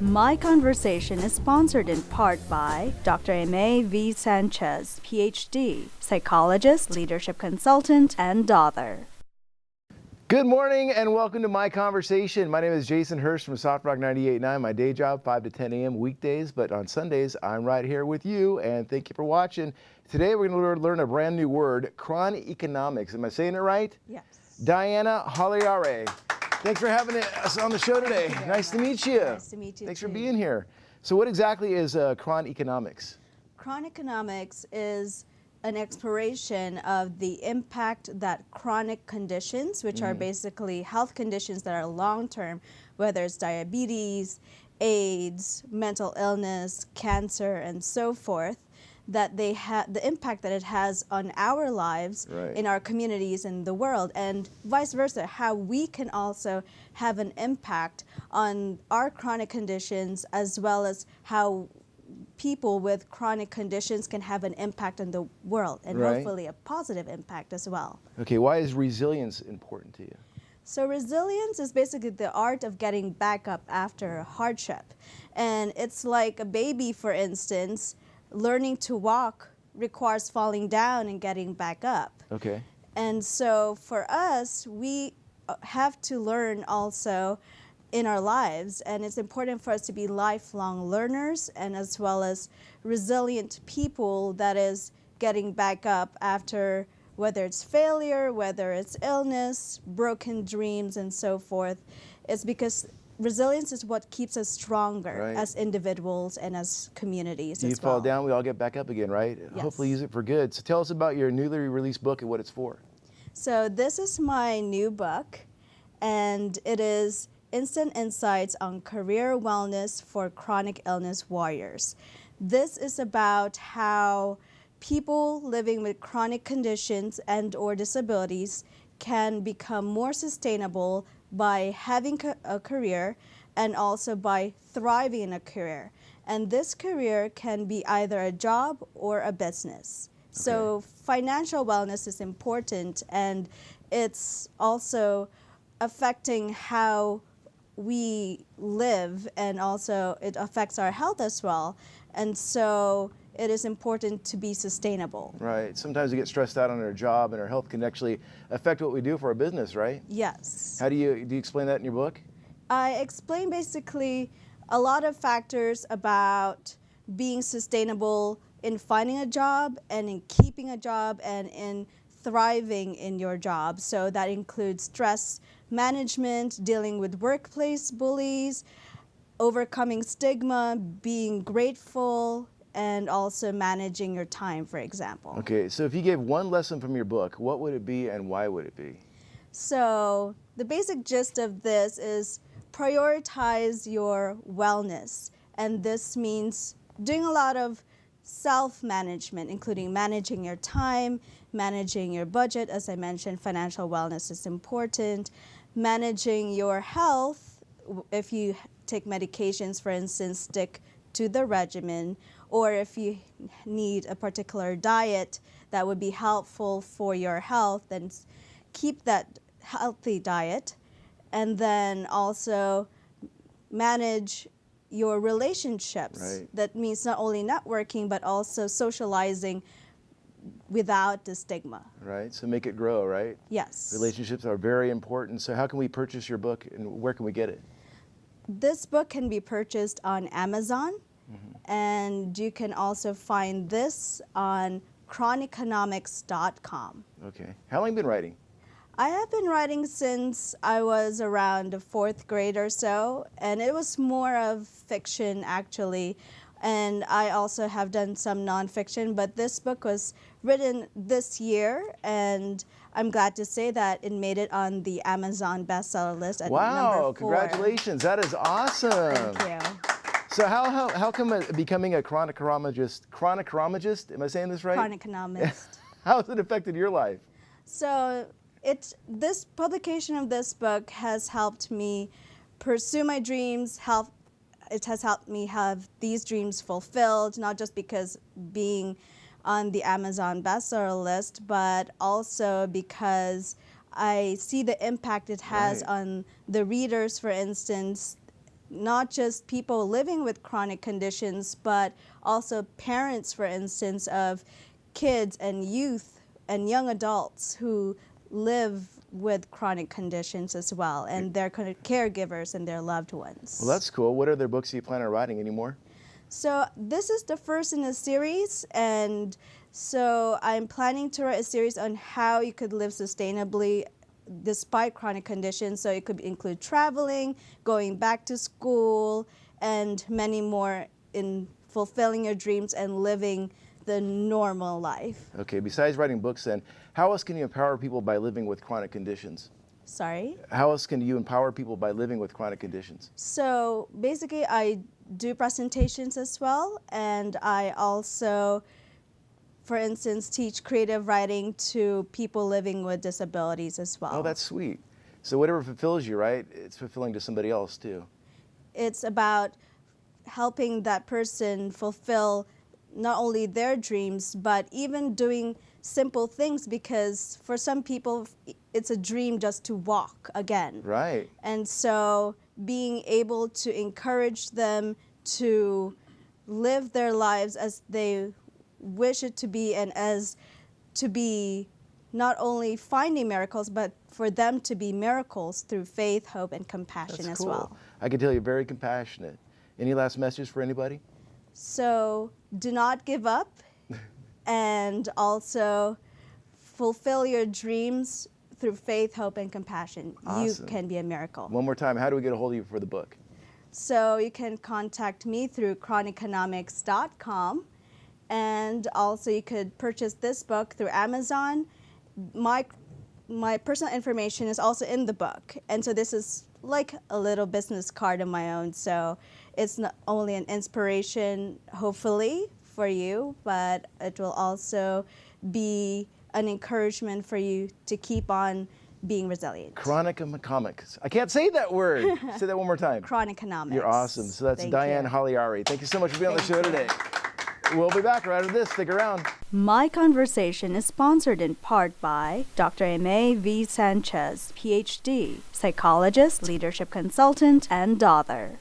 My Conversation is sponsored in part by Dr. Aimee V. Sanchez, PhD, psychologist, leadership consultant, and author. Good morning and welcome to My Conversation. My name is Jason Hurst from Soft Rock 98.9. My day job, 5 to 10 a.m. weekdays, but on Sundays, I'm right here with you, and thank you for watching. Today, we're going to learn a brand new word, Chroniconomics. Am I saying it right? Yes. Diana Holliare. Thanks for having us on the show today. Nice to meet you. Nice to meet you. Thanks too. for being here. So what exactly is Chroniconomics? Chroniconomics is an exploration of the impact that chronic conditions, which are basically health conditions that are long-term, whether it's diabetes, AIDS, mental illness, cancer, and so forth, that they have the impact that it has on our lives, in our communities, in the world, and vice versa, how we can also have an impact on our chronic conditions, as well as how people with chronic conditions can have an impact on the world, and hopefully a positive impact as well. Okay, why is resilience important to you? So resilience is basically the art of getting back up after hardship. And it's like a baby, for instance. Learning to walk requires falling down and getting back up. Okay. And so for us, we have to learn also in our lives, and it's important for us to be lifelong learners and as well as resilient people, that is getting back up after whether it's failure, whether it's illness, broken dreams, and so forth. It's because resilience is what keeps us stronger as individuals and as communities as well. You fall down, we all get back up again, right? Yes. Hopefully use it for good. So tell us about your newly released book and what it's for. So this is my new book, and it is Instant Insights on Career Wellness for Chronic Illness Warriors. This is about how people living with chronic conditions and or disabilities can become more sustainable by having a career and also by thriving in a career. And this career can be either a job or a business. Okay. So financial wellness is important, and it's also affecting how we live, and also it affects our health as well. And so it is important to be sustainable. Right. Sometimes we get stressed out on our job, and our health can actually affect what we do for our business, right? Yes. How do you explain that in your book? I explain basically a lot of factors about being sustainable in finding a job and in keeping a job and in thriving in your job. So that includes stress management, dealing with workplace bullies, overcoming stigma, being grateful, and also managing your time, for example. Okay, so if you gave one lesson from your book, what would it be and why would it be? So the basic gist of this is prioritize your wellness. And this means doing a lot of self-management, including managing your time, managing your budget. As I mentioned, financial wellness is important. Managing your health, if you take medications, for instance, stick to the regimen, or if you need a particular diet that would be helpful for your health, then keep that healthy diet. And then also manage your relationships. Right. That means not only networking, but also socializing without the stigma. Right, so make it grow, right? Yes. Relationships are very important. So how can we purchase your book, and where can we get it? This book can be purchased on Amazon, and you can also find this on Chroniconomics.com. Okay. How long have you been writing? I have been writing since I was around the 4th grade or so, and it was more of fiction actually. And I also have done some nonfiction, but this book was written this year, and I'm glad to say that it made it on the Amazon bestseller list at number 4. Wow, congratulations, that is awesome. Thank you. So how come becoming a chroniconomist, am I saying this right? Chronicomist. How has it affected your life? So this publication of this book has helped me pursue my dreams, it has helped me have these dreams fulfilled, not just because being on the Amazon bestseller list, but also because I see the impact it has on the readers, for instance, not just people living with chronic conditions, but also parents, for instance, of kids and youth and young adults who live with chronic conditions as well, and their kind of caregivers and their loved ones. Well, that's cool. What other books do you plan on writing anymore? So this is the first in a series, and so I'm planning to write a series on how you could live sustainably despite chronic conditions. So it could include traveling, going back to school, and many more in fulfilling your dreams and living the normal life. Okay, besides writing books then, how else can you empower people by living with chronic conditions? Sorry? How else can you empower people by living with chronic conditions? So basically I do presentations as well, and I also, for instance, teach creative writing to people living with disabilities as well. Oh, that's sweet. So whatever fulfills you, right, it's fulfilling to somebody else too. It's about helping that person fulfill not only their dreams, but even doing simple things, because for some people it's a dream just to walk again. Right. And so being able to encourage them to live their lives as they wish it to be, and as to be not only finding miracles, but for them to be miracles through faith, hope, and compassion That's as cool. well. I can tell you're very compassionate. Any last message for anybody? So do not give up, and also fulfill your dreams through faith, hope, and compassion. Awesome. You can be a miracle. One more time, how do we get a hold of you for the book? So you can contact me through Chroniconomics.com, and also you could purchase this book through Amazon. My personal information is also in the book, and so this is like a little business card of my own. So it's not only an inspiration, hopefully, for you, but it will also be an encouragement for you to keep on being resilient. Chroniconomics. I can't say that word. Say that one more time. Chroniconomics. You're awesome. So that's Thank Diane you. Holliari. Thank you so much for being on the show today. We'll be back right after this. Stick around. My Conversation is sponsored in part by Dr. Aimee V. Sanchez, PhD, psychologist, leadership consultant, and author.